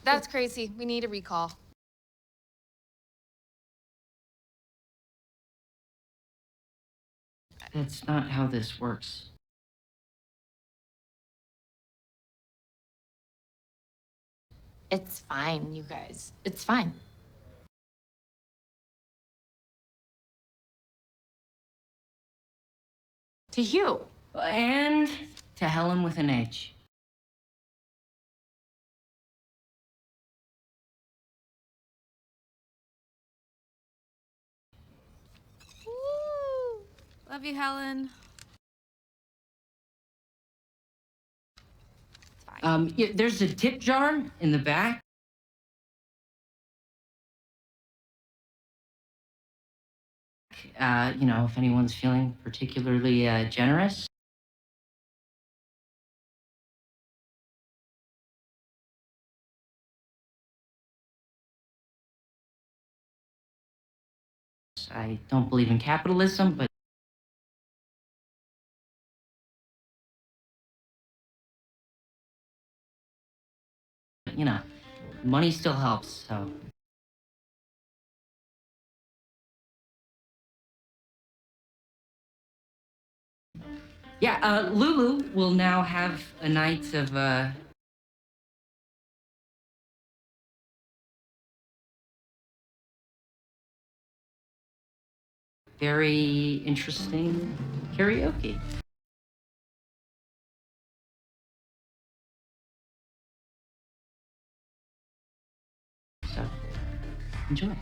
That's crazy. We need a recall. That's not how this works. It's fine, you guys. It's fine. To you. And to Helen with an H. Woo! Love you, Helen. It's fine. Yeah, there's a tip jar in the back. If anyone's feeling particularly generous. I don't believe in capitalism, but money still helps, so. Yeah, Lulu will now have a night of very interesting karaoke. So, enjoy.